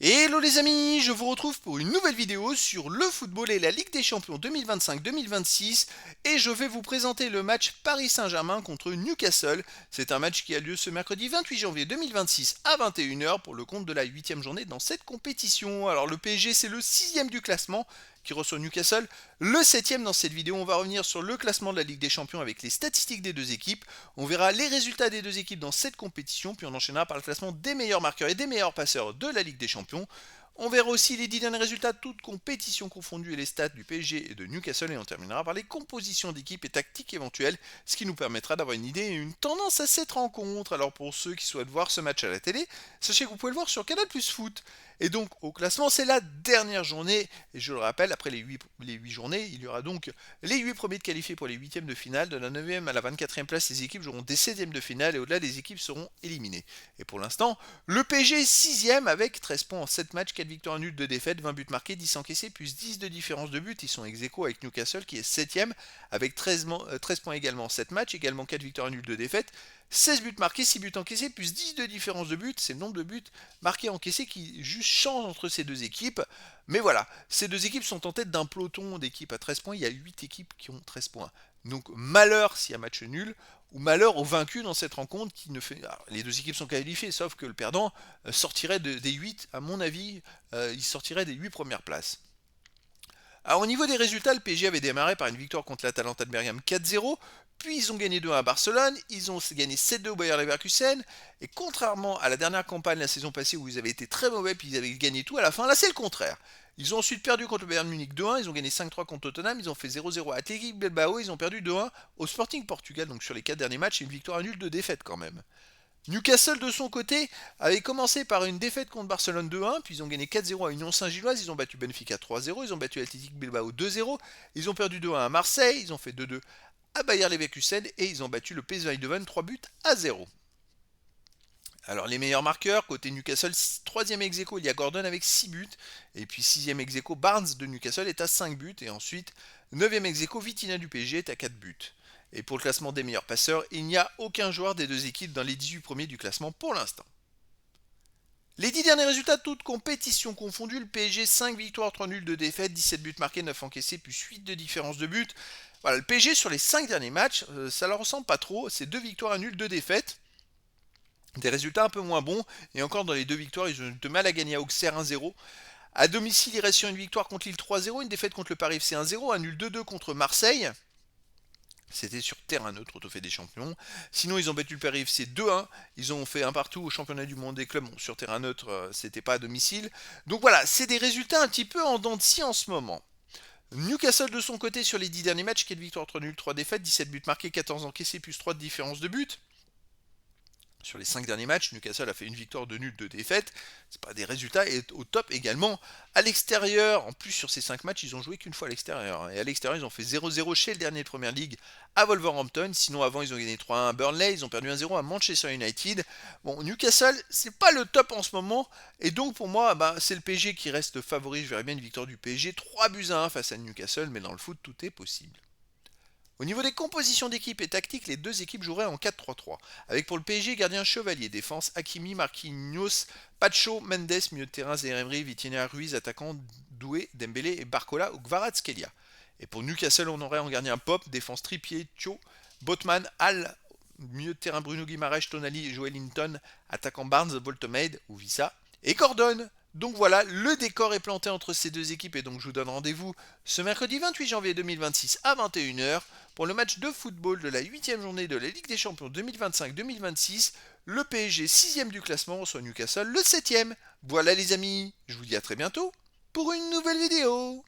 Hello les amis, je vous retrouve pour une nouvelle vidéo sur le football et la Ligue des Champions 2025-2026 et je vais vous présenter le match Paris Saint-Germain contre Newcastle. C'est un match qui a lieu ce mercredi 28 janvier 2026 à 21h pour le compte de la 8e journée dans cette compétition. Alors le PSG c'est le 6e du classement qui reçoit Newcastle, le 7e dans cette vidéo. On va revenir sur le classement de la Ligue des Champions avec les statistiques des deux équipes. On verra les résultats des deux équipes dans cette compétition, puis on enchaînera par le classement des meilleurs marqueurs et des meilleurs passeurs de la Ligue des Champions. On verra aussi les 10 derniers résultats, toutes compétitions confondues et les stats du PSG et de Newcastle. Et on terminera par les compositions d'équipes et tactiques éventuelles, ce qui nous permettra d'avoir une idée et une tendance à cette rencontre. Alors pour ceux qui souhaitent voir ce match à la télé, sachez que vous pouvez le voir sur Canal Plus Foot. Et donc au classement, c'est la dernière journée. Et je le rappelle, après les 8 journées, il y aura donc les 8 premiers de qualifiés pour les 8e de finale. De la 9e à la 24e place, les équipes joueront des 16e de finale et au-delà, les équipes seront éliminées. Et pour l'instant, le PSG est 6e avec 13 points en 7 matchs, 4 victoires nulles, 2 défaites, 20 buts marqués, 10 encaissés, plus 10 de différence de but. Ils sont ex-aequo avec Newcastle qui est 7e avec 13 points également en 7 matchs, également 4 victoires nulles, 2 défaites. 16 buts marqués, 6 buts encaissés, plus 10 de différence de but. C'est le nombre de buts marqués et encaissés qui juste change entre ces deux équipes. Mais voilà, ces deux équipes sont en tête d'un peloton d'équipes à 13 points. Il y a 8 équipes qui ont 13 points. Donc malheur s'il y a match nul, ou malheur aux vaincus dans cette rencontre qui ne fait. Alors, les deux équipes sont qualifiées, sauf que le perdant sortirait des 8, à mon avis, il sortirait des 8 premières places. Alors au niveau des résultats, le PSG avait démarré par une victoire contre l'Atalanta de Bergame 4-0, puis ils ont gagné 2-1 à Barcelone, ils ont gagné 7-2 au Bayer Leverkusen, et contrairement à la dernière campagne la saison passée où ils avaient été très mauvais puis ils avaient gagné tout à la fin, là c'est le contraire. Ils ont ensuite perdu contre le Bayern Munich 2-1, ils ont gagné 5-3 contre Tottenham, ils ont fait 0-0 à Athletic Bilbao, ils ont perdu 2-1 au Sporting Portugal, donc sur les 4 derniers matchs, c'est une victoire nulle de défaite quand même. Newcastle de son côté avait commencé par une défaite contre Barcelone 2-1, puis ils ont gagné 4-0 à Union Saint-Gilloise, ils ont battu Benfica 3-0, ils ont battu Athletic Bilbao 2-0, ils ont perdu 2-1 à Marseille, ils ont fait 2-2 à Bayer Leverkusen et ils ont battu le PSV Eindhoven 3 buts à 0. Alors les meilleurs marqueurs, côté Newcastle, 3e ex-aequo, il y a Gordon avec 6 buts, et puis 6e ex-aequo, Barnes de Newcastle est à 5 buts, et ensuite 9e ex-aequo, Vitinha du PSG est à 4 buts. Et pour le classement des meilleurs passeurs, il n'y a aucun joueur des deux équipes dans les 18 premiers du classement pour l'instant. Les 10 derniers résultats, toutes compétitions confondues, le PSG 5 victoires, 3 nuls, 2 défaites, 17 buts marqués, 9 encaissés, plus 8 de différence de but. Voilà, le PSG sur les 5 derniers matchs, ça leur ressemble pas trop, c'est 2 victoires, 1 nul, 2 défaites. Des résultats un peu moins bons, et encore dans les 2 victoires, ils ont eu de mal à gagner à Auxerre 1-0. À domicile, il reste sur une victoire contre Lille 3-0, une défaite contre le Paris FC 1-0, un nul 2-2 contre Marseille. C'était sur terrain neutre au Trophée des Champions. Sinon, ils ont battu le Paris FC 2-1. Ils ont fait un partout au championnat du monde des clubs. Bon, sur terrain neutre, c'était pas à domicile. Donc voilà, c'est des résultats un petit peu en dents de scie en ce moment. Newcastle de son côté sur les 10 derniers matchs, 4 victoires, 3 nuls, 3 défaites, 17 buts marqués, 14 encaissés, plus 3 de différence de but. Sur les 5 derniers matchs, Newcastle a fait une victoire, 2 nuls, 2 défaites. C'est pas des résultats et au top également. À l'extérieur, en plus sur ces 5 matchs, ils ont joué qu'une fois à l'extérieur. Et à l'extérieur, ils ont fait 0-0 chez le dernier de Première Ligue à Wolverhampton. Sinon, avant, ils ont gagné 3-1 à Burnley. Ils ont perdu 1-0 à Manchester United. Bon, Newcastle, c'est pas le top en ce moment. Et donc, pour moi, c'est le PSG qui reste favori. Je verrais bien une victoire du PSG. 3 buts à 1 face à Newcastle. Mais dans le foot, tout est possible. Au niveau des compositions d'équipe et tactiques, les deux équipes joueraient en 4-3-3. Avec pour le PSG gardien Chevalier, défense Hakimi, Marquinhos, Pacho, Mendes, milieu de terrain Zaïre-Emery, Vitinha, Ruiz, attaquant Doué, Dembélé et Barcola ou Kvaratskhelia. Et pour Newcastle, on aurait en gardien Pop, défense Trippier, Thio, Botman, Hall, milieu de terrain Bruno Guimaraes, Tonali et Joel Linton, attaquant Barnes, Boltomade ou Vissa, et Gordon. Donc voilà, le décor est planté entre ces deux équipes et donc je vous donne rendez-vous ce mercredi 28 janvier 2026 à 21h pour le match de football de la 8e journée de la Ligue des Champions 2025-2026. Le PSG 6e du classement reçoit Newcastle le 7e. Voilà les amis, je vous dis à très bientôt pour une nouvelle vidéo.